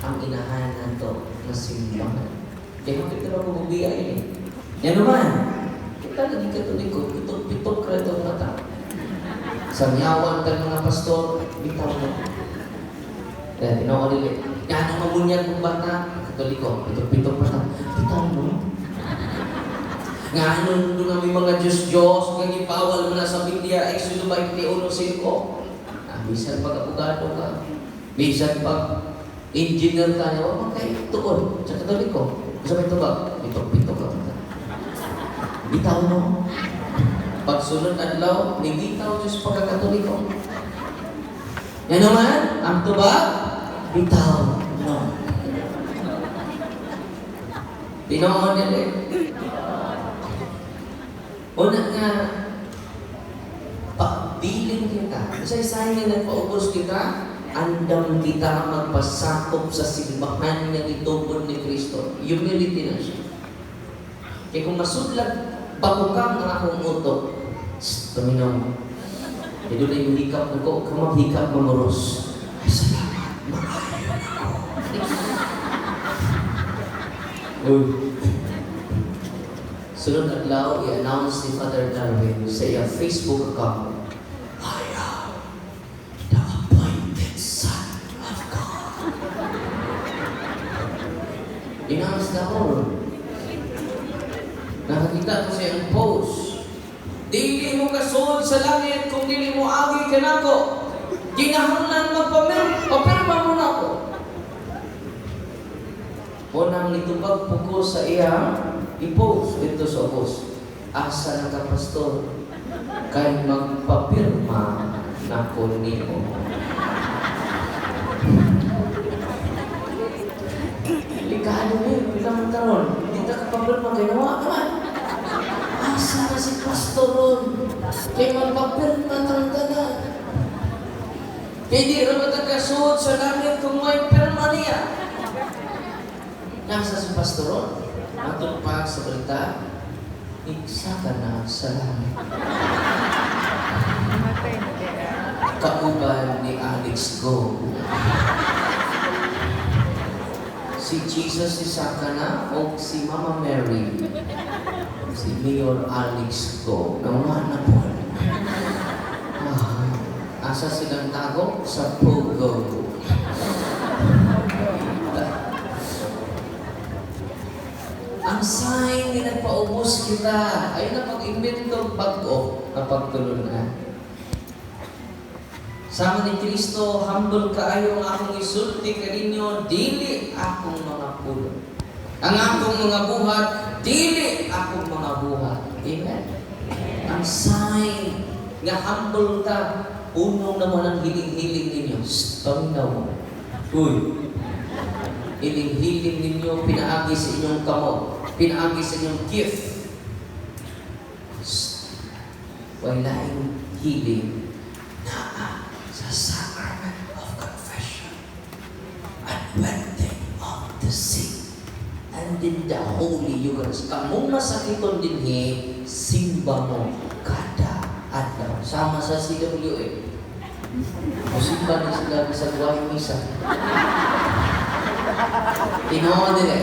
ang inahan nato na simbahan. Kaya hapit na ako bubiya yun eh. Yan naman. Kita lagi katoliko, pitok-pitok ka ito mata. Sa miyawan tayo mga pastor, bitaw mo. Kaya tinawa nila, yan ang mamunyan kong bata, katoliko, pitok-pitok mata, bitaw mo. Nga ano doon may mga Diyos-Diyos, kaya ipawal mo na sa Biblia, Exodo 21:5. Bisan pag-abogado ka, bisan pag-engineer ka, huwag kayo tuon sa katoliko. Gusto mo ito ba? Pitok-pitok ka. Bitaw mo. Pagsunod adlaw, nibitaw Diyos pagkakatoliko. Yan naman, ang tubag, bitaw no. Tinoon nila. Una nga, pagbiling kita, isa-isahin nga nagpaubos kita, andam kita magpasakop sa simbahan nga gitubod ni Kristo. Humility na siya. Kaya kung masudlag, bakukang ang akong utok, tuminaw mo. E doon ay mahikap na ko, kamahikap mamuros. Ay, salamat, maayon ako. Sunod adlaw, i-announce ni Father Darwin sa iyang Facebook account, I am the appointed son of God. I-announce na ko. Nakakita ko sa iyang post. Dili mo kasunod sa langit kung dili mo agi ka na ko. Ginahanglan magpapirma mo na ko. Unang litubag po ko sa iyang i-post ito sa post. Asa na ka, pastor? Kay magpapirma na ko nimo. Likado niyo, bilang taron. Hindi ka kapapirma kay nawa naman. Asa na si pastor ron? Kay magpapirma taron-tanan. Kaya di rin matagkasuot sa langit kung may pirma niya. Nasa si pastor ron? Atong pa sa balita, iksa ka na sa langit. Kauban ni Alex Go. Si Jesus isa ka na o si Mama Mary. Si Mayor Alex Go. Naman na po. Asa silang tago? Sa Pogo. Ang sign na nagpaubos kita ay napag-invento bago na pagtulungan. Sama ni Kristo, humble kaayo ang akong isulti kaninyo, dili akong mga pulo. Ang akong mga buhat, dili akong mga buhat. Amen? Ang sign nga humble ka, unong naman ang hiling-hiling ninyo. Paminaw. Uy. Hiling-hiling ninyo, pinaagi sa inyong kamot. Pinaagi sa inyong gift. Walang healing na sa sacrament of confession, anointing of the sick, and in the Holy Eucharist. Kamong masakiton din simba mo kada adlaw. Sama sa CWA. Musimba na sila sa buhay misa. Tinoon nila.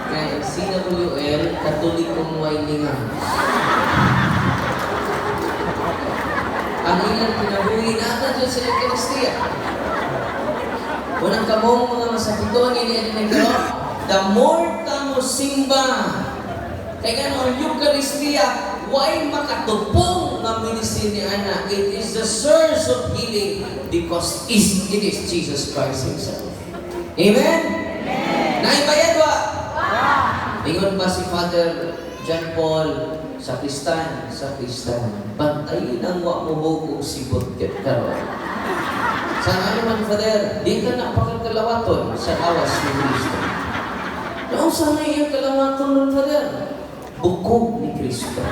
Kaya CWL, Katolikong Wailingan. Ang ilang pinabuhi natin dyan sa Eucharistia. Unang kamong mga masakiton, the more tamo simba. Kaya ang Eucharistia, why makatupong ng ministry ni Ana? It is the source of healing because it is Jesus Christ Himself. Amen? Amen. Naibayad ba? Ingon ba si Father John Paul sa Kristan? Bantayin ang wa mo bukong sibot ket karon. Sa ano man, Father, di ka na pagkalawaton sa awas ni Kristo. Noong sana iyong kalawaton nun, Father? Bukog ni Kristo.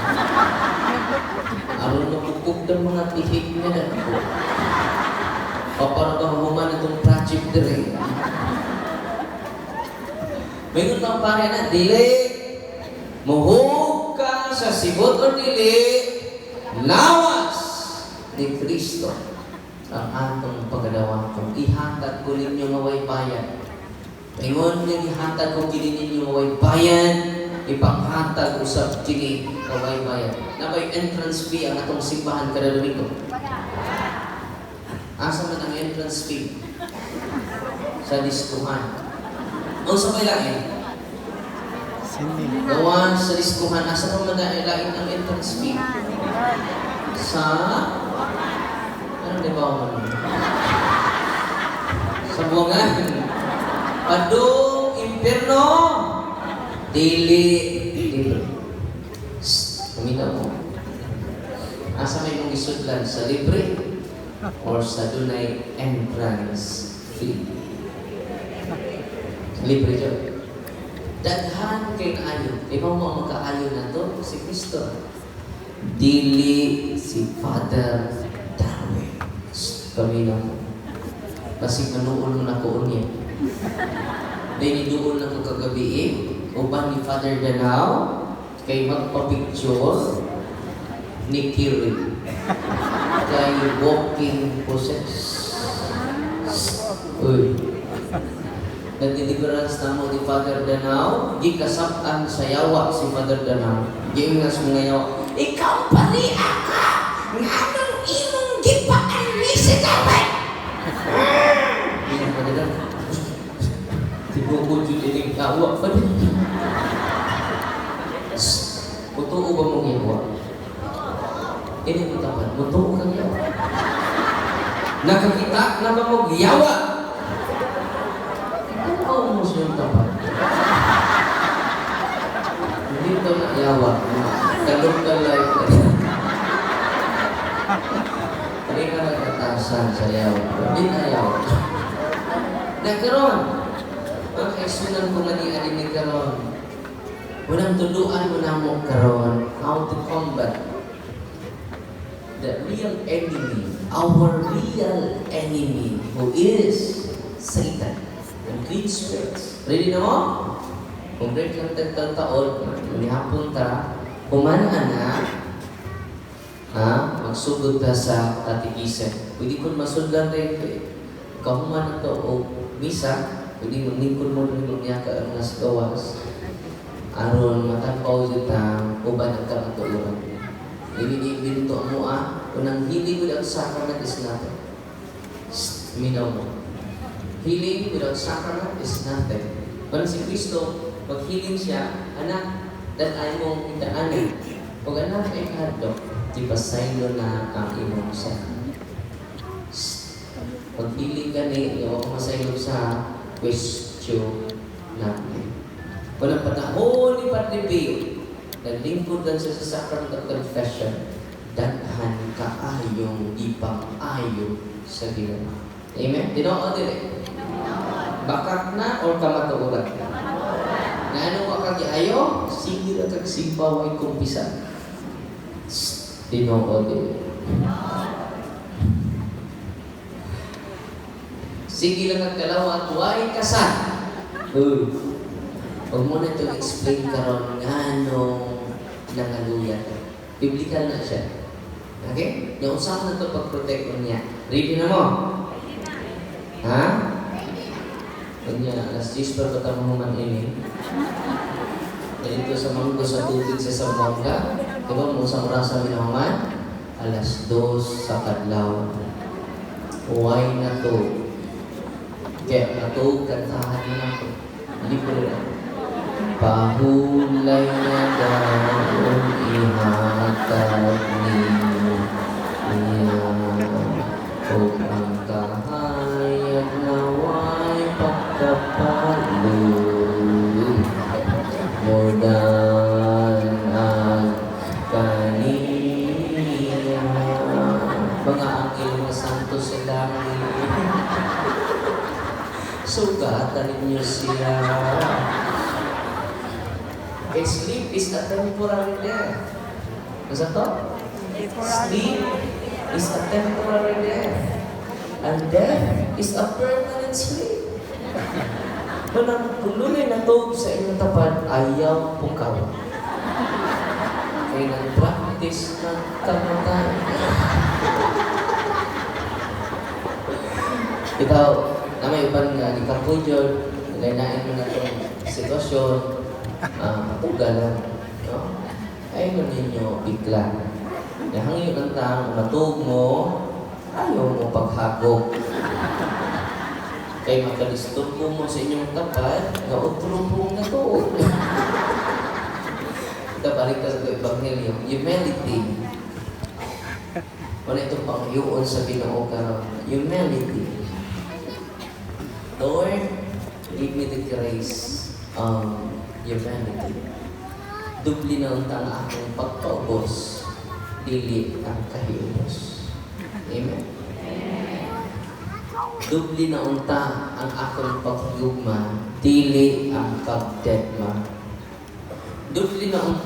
Aron na bukog ng mga tihig niya na ako. Paano human itong project dire? Mayroon lang pare na, dili. Muhog ka sa sibot o dili. Lawas ni Kristo. ang atong pagadawa kung ihatag ko ninyo nga way bayad. Ingon nga ihatag ko kini ninyo nga way bayad, ipanghatag usab kini nga way bayad. Nabay entrance fee ang atong simbahan kada Domingo. Asa man ang entrance fee? Sa diskuhan. Unsa may lain? Gawa sa diskuhan. Asa pa man lain ang entrance fee? Sa ano di ba mo? Sa buwangan. Padung impierno. Dili. Kumita mo. Asa may mong isudlan? Sa libre or sa dunay entrance fee? Libre dyan. Daghan kay kaayo. Ikaw mo magkaayo na to? Si Kristo. Dili si Father Darwin. Kami na mo. Kasi manuol mo na ko unya. Dahil doon na ko kagabi uban ni Father Danao kay magpa-picture ni Kiri. Kay walking process. Uy. Nagdideliverance na mo ni Father Danao, di kasaptan sa yawa si Father Danao. Di nga sa mga yawa, ikaw paliha ka! Nga nang imong gipaan ni si David! Di nga Father Danao. Tibukod yun ining yawa pa din. Mutuo ba mong yawa? Ini utapan, mutuo kang yawa. Nakakita na ba mong yawa? Ano mo siyang tapat? Hindi ito na yawa. Kalong kalay. Hindi ka nagkatasan sa yawa. Hindi na yawa. Nagkaroon. Ang kaisunan ko nga ni karoon. Walang tuluan mo na mo karoon. How to combat the real enemy. Our real enemy who is Satan. Ang clean spirits. Ready na mo? Kung break lang tagtataon, manihapon ta, kumanaan na, magsugod ta sa katikisan. Pwede kung masudlan tayo ito kahuman na to o misa, pwede magningkod mo rin yung yaka ang nas gawas. Aron matapaw dito uban ang kamatuuran. Ibig to mo unang hindi ko ang sacrament is nothing. Minaw mo. Healing without sacrament is nothing. Parang si Kristo, pag-healing siya, anak, that ay mong itaanin. Pag anak ay kahadto, di pasaylo na ang imong sacrament. Pag-healing ka ni, yung ako masaylo sa question natin. Walang panahon ni Padre Pio, naglingkod lang siya sa sacrament of confession, daghan kaayong ipang-ayo sa Ginoo. Amen? Dinoo dire. Bakak na o kamatuuran? Na ano ka kag-ayo? Sige na kag-simbaw ay kumpisa. Dinoo din. Sige lang kagkalawa at huwag kasal. Huwag mo na ito explain karon nga nung nangaluyan. Biblical na siya. Okay? Yung usapan na ito pag-protect mo niya. Ready na mo? Ha? Kanya, alas 10 pa patamahuman ini. Dito sa manggo sa tubig sa Sambuanga. Diba mo sa mura sa minahuman? Alas 2 sa kadlaw. Huwag na to. Kaya na to, kantahan na to. Hindi ko rin. Pahulay na daon ihatag ninyo. O ang kahayag na pagkapaluin mo dan ang kanina. Mga angel na santo sa langit, sugatan ninyo sila. Sleep is a temporary death. Masa to? Sleep is a temporary death. And death is a permanent sleep. Manang kulunay na tog sa inyong tapat, ayaw pukaw. Kaya nag-practice ng kamatay. Ikaw, na may uban nga, di ka po dyan, nalainain mo na itong sitwasyon, matugalan, no? Ayaw ninyo bigla. Nahangyo ng tang, matug mo, ayaw mo paghagok. Kaya makalisturbo mo sa inyong tapat, nautulong mo na to. Kita balik ka sa Ebanghelyo, humility. Wala itong pang-iuon sa Ginoo karon. Humility. Lord, give me the grace of humility. Dubli na ang akong pagpaubos, dili ang kahiubos. Amen. Dubli na unta ang akong paghigugma, dili ang pagdedma. Dubli na unta